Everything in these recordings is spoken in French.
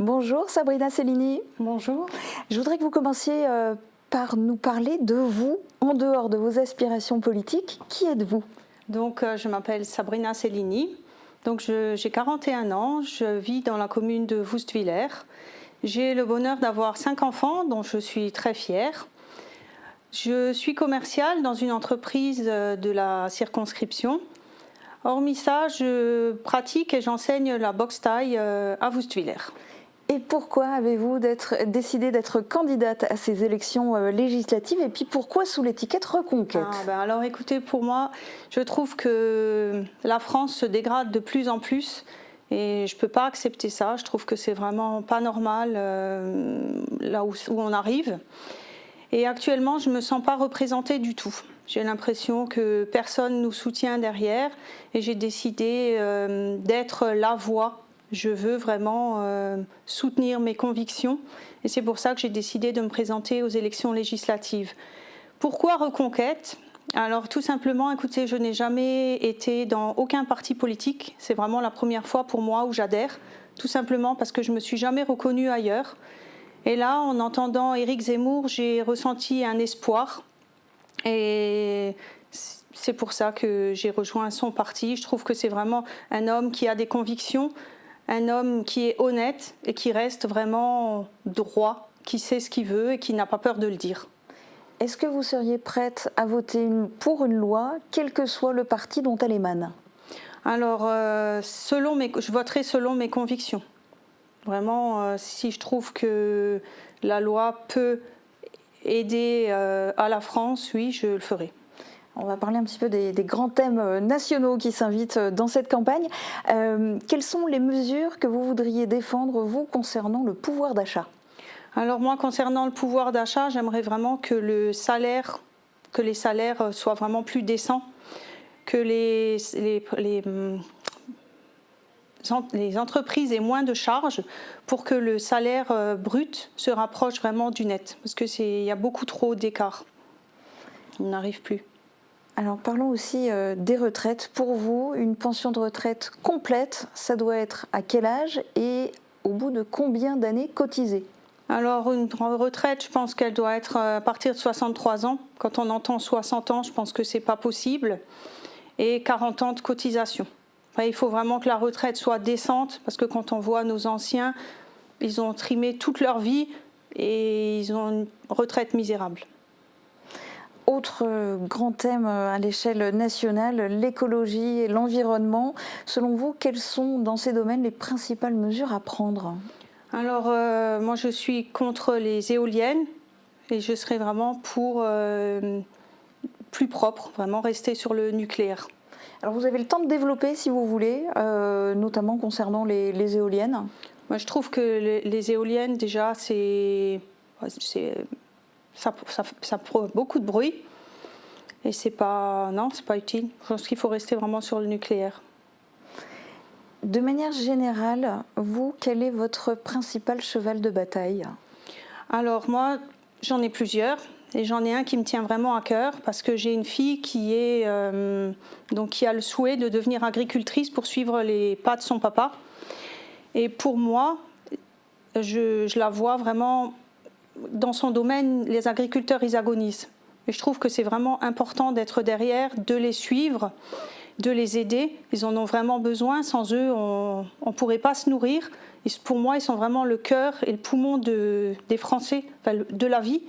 Bonjour Sabrina Cellini. Bonjour. Je voudrais que vous commenciez par nous parler de vous, en dehors de vos aspirations politiques. Qui êtes-vous? Donc, je m'appelle Sabrina Cellini. Donc, j'ai 41 ans. Je vis dans la commune de Woustviller. J'ai le bonheur d'avoir 5 enfants dont je suis très fière. Je suis commerciale dans une entreprise de la circonscription. Hormis ça, je pratique et j'enseigne la boxe thaï à Woustviller. Et pourquoi avez-vous décidé d'être candidate à ces élections législatives, et puis pourquoi sous l'étiquette Reconquête? Alors écoutez, pour moi, je trouve que la France se dégrade de plus en plus et je ne peux pas accepter ça. Je trouve que c'est vraiment pas normal là où on arrive. Et actuellement, je ne me sens pas représentée du tout. J'ai l'impression que personne ne nous soutient derrière et j'ai décidé d'être la voix. Je veux vraiment soutenir mes convictions et c'est pour ça que j'ai décidé de me présenter aux élections législatives. Pourquoi Reconquête? Alors tout simplement, écoutez, je n'ai jamais été dans aucun parti politique. C'est vraiment la première fois pour moi où j'adhère, tout simplement parce que je ne me suis jamais reconnue ailleurs. Et là, en entendant Éric Zemmour, j'ai ressenti un espoir et c'est pour ça que j'ai rejoint son parti. Je trouve que c'est vraiment un homme qui a des convictions, un homme qui est honnête et qui reste vraiment droit, qui sait ce qu'il veut et qui n'a pas peur de le dire. Est-ce que vous seriez prête à voter pour une loi, quel que soit le parti dont elle émane? Alors, je voterai selon mes convictions. Vraiment, si je trouve que la loi peut aider à la France, oui, je le ferai. On va parler un petit peu des grands thèmes nationaux qui s'invitent dans cette campagne. Quelles sont les mesures que vous voudriez défendre, vous, concernant le pouvoir d'achat? Alors moi, concernant le pouvoir d'achat, j'aimerais vraiment que les salaires soient vraiment plus décents, que les entreprises aient moins de charges pour que le salaire brut se rapproche vraiment du net. Parce qu'il y a beaucoup trop d'écart. On n'arrive plus. Alors parlons aussi des retraites. Pour vous, une pension de retraite complète, ça doit être à quel âge et au bout de combien d'années cotisées? Alors une retraite, je pense qu'elle doit être à partir de 63 ans. Quand on entend 60 ans, je pense que ce n'est pas possible. Et 40 ans de cotisation. Enfin, il faut vraiment que la retraite soit décente, parce que quand on voit nos anciens, ils ont trimé toute leur vie et ils ont une retraite misérable. Autre grand thème à l'échelle nationale, l'écologie et l'environnement. Selon vous, quelles sont dans ces domaines les principales mesures à prendre? Alors, moi je suis contre les éoliennes et je serais vraiment pour plus propre, vraiment rester sur le nucléaire. Alors vous avez le temps de développer si vous voulez, notamment concernant les éoliennes. Moi je trouve que les éoliennes déjà ça provoque beaucoup de bruit et c'est pas utile. Je pense qu'il faut rester vraiment sur le nucléaire. De manière générale, vous, quel est votre principal cheval de bataille? Alors moi, j'en ai plusieurs et j'en ai un qui me tient vraiment à cœur parce que j'ai une fille qui a le souhait de devenir agricultrice pour suivre les pas de son papa. Et pour moi, je la vois vraiment dans son domaine, les agriculteurs, ils agonisent. Et je trouve que c'est vraiment important d'être derrière, de les suivre, de les aider. Ils en ont vraiment besoin. Sans eux, on ne pourrait pas se nourrir. Et pour moi, ils sont vraiment le cœur et le poumon des Français, enfin, de la vie.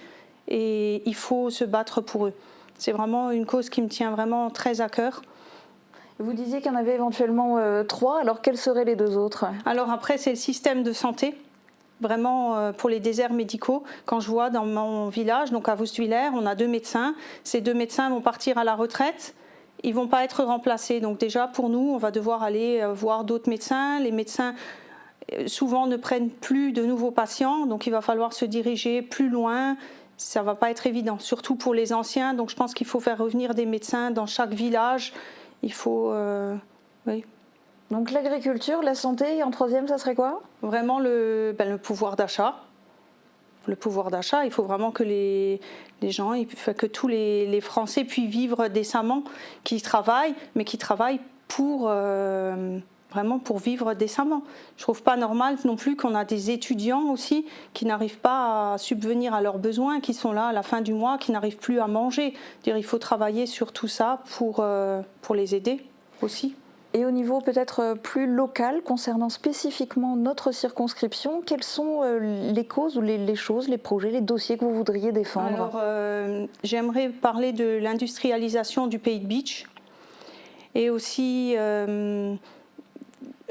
Et il faut se battre pour eux. C'est vraiment une cause qui me tient vraiment très à cœur. Vous disiez qu'il y en avait éventuellement 3. Alors quels seraient les 2 autres? Alors après, c'est le système de santé. Vraiment pour les déserts médicaux. Quand je vois dans mon village, donc à Woustviller, on a 2 médecins. Ces 2 médecins vont partir à la retraite. Ils ne vont pas être remplacés. Donc déjà, pour nous, on va devoir aller voir d'autres médecins. Les médecins, souvent, ne prennent plus de nouveaux patients. Donc il va falloir se diriger plus loin. Ça ne va pas être évident, surtout pour les anciens. Donc je pense qu'il faut faire revenir des médecins dans chaque village. Il faut... oui. Donc l'agriculture, la santé, et en 3e, ça serait quoi? Vraiment le pouvoir d'achat. Le pouvoir d'achat, il faut vraiment que les gens, que tous les Français puissent vivre décemment, qui travaillent, mais qui travaillent pour vraiment pour vivre décemment. Je ne trouve pas normal non plus qu'on a des étudiants aussi qui n'arrivent pas à subvenir à leurs besoins, qui sont là à la fin du mois, qui n'arrivent plus à manger. Il faut travailler sur tout ça pour les aider aussi. Et au niveau peut-être plus local, concernant spécifiquement notre circonscription, quelles sont les causes ou les choses, les projets, les dossiers que vous voudriez défendre? Alors, j'aimerais parler de l'industrialisation du pays de Beach et aussi...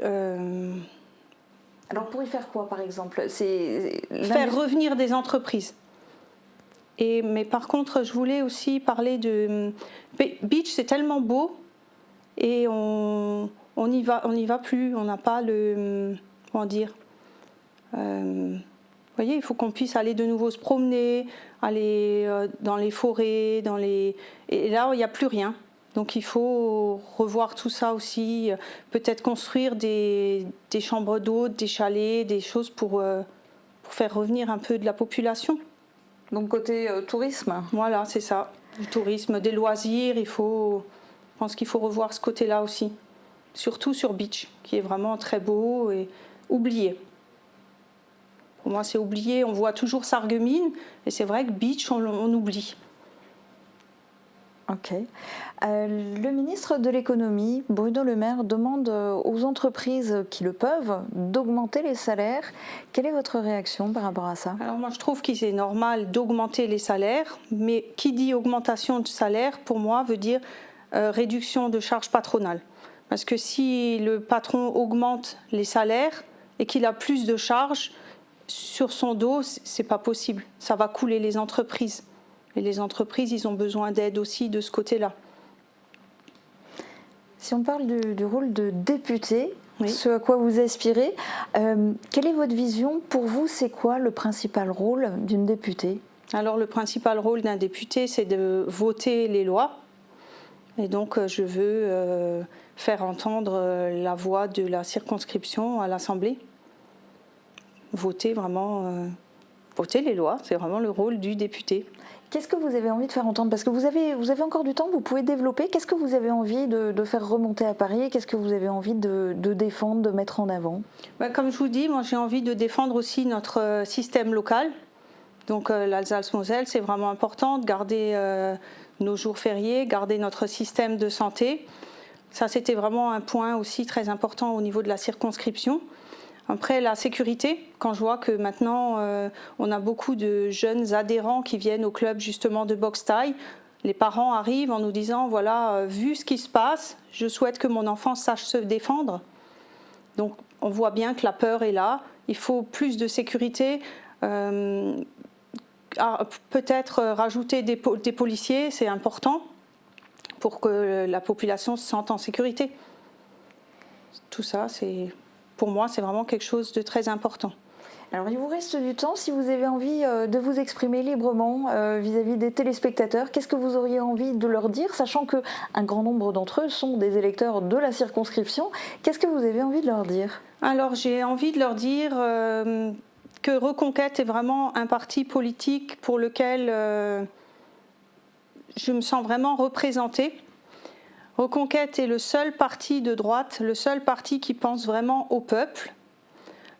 Alors pour y faire quoi par exemple? Faire revenir des entreprises. Mais par contre, je voulais aussi parler de... Beach, c'est tellement beau et on n'y va plus, on n'a pas le... Comment dire, vous voyez, il faut qu'on puisse aller de nouveau se promener, aller dans les forêts, et là, il n'y a plus rien. Donc il faut revoir tout ça aussi, peut-être construire des chambres d'hôtes, des chalets, des choses pour faire revenir un peu de la population. Donc côté tourisme? Voilà, c'est ça. Du tourisme, des loisirs, je pense qu'il faut revoir ce côté-là aussi. Surtout sur Beach, qui est vraiment très beau et oublié. Pour moi, c'est oublié. On voit toujours Sarreguemines, et c'est vrai que Beach, on oublie. Ok. Le ministre de l'économie, Bruno Le Maire, demande aux entreprises qui le peuvent d'augmenter les salaires. Quelle est votre réaction par rapport à ça? Alors moi je trouve qu'il est normal d'augmenter les salaires, mais qui dit augmentation de salaire pour moi veut dire réduction de charges patronales. Parce que si le patron augmente les salaires et qu'il a plus de charges sur son dos, c'est pas possible. Ça va couler les entreprises. Et les entreprises, ils ont besoin d'aide aussi de ce côté-là. Si on parle du rôle de député, oui. Ce à quoi vous aspirez, quelle est votre vision? Pour vous, c'est quoi le principal rôle d'une députée? Alors le principal rôle d'un député, c'est de voter les lois. Et donc je veux faire entendre la voix de la circonscription à l'Assemblée. Voter les lois, c'est vraiment le rôle du député. Qu'est-ce que vous avez envie de faire entendre? Parce que vous avez encore du temps, vous pouvez développer. Qu'est-ce que vous avez envie de faire remonter à Paris? Qu'est-ce que vous avez envie de défendre, de mettre en avant? Comme je vous dis, moi j'ai envie de défendre aussi notre système local. Donc l'Alsace-Moselle, c'est vraiment important de garder nos jours fériés, garder notre système de santé. Ça, c'était vraiment un point aussi très important au niveau de la circonscription. Après, la sécurité, quand je vois que maintenant, on a beaucoup de jeunes adhérents qui viennent au club justement de boxe thaï, les parents arrivent en nous disant, voilà, vu ce qui se passe, je souhaite que mon enfant sache se défendre. Donc, on voit bien que la peur est là. Il faut plus de sécurité. Peut-être rajouter des policiers, c'est important pour que la population se sente en sécurité. Tout ça, pour moi, c'est vraiment quelque chose de très important. Alors, il vous reste du temps. Si vous avez envie de vous exprimer librement vis-à-vis des téléspectateurs, qu'est-ce que vous auriez envie de leur dire, sachant qu'un grand nombre d'entre eux sont des électeurs de la circonscription? Qu'est-ce que vous avez envie de leur dire? Alors, j'ai envie de leur dire que Reconquête est vraiment un parti politique pour lequel je me sens vraiment représentée. Reconquête est le seul parti de droite, le seul parti qui pense vraiment au peuple,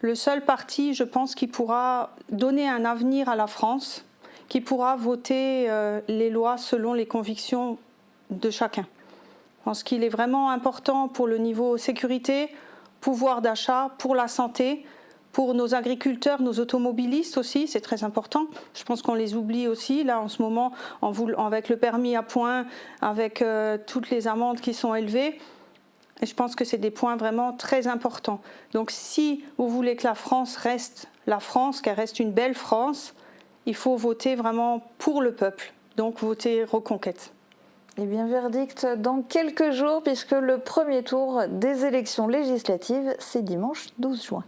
le seul parti, je pense, qui pourra donner un avenir à la France, qui pourra voter les lois selon les convictions de chacun. Je pense qu'il est vraiment important pour le niveau sécurité, pouvoir d'achat, pour la santé, pour nos agriculteurs, nos automobilistes aussi, c'est très important. Je pense qu'on les oublie aussi, là, en ce moment, avec le permis à points, avec toutes les amendes qui sont élevées. Et je pense que c'est des points vraiment très importants. Donc, si vous voulez que la France reste la France, qu'elle reste une belle France, il faut voter vraiment pour le peuple. Donc, voter Reconquête. Eh bien, verdict dans quelques jours, puisque le premier tour des élections législatives, c'est dimanche 12 juin.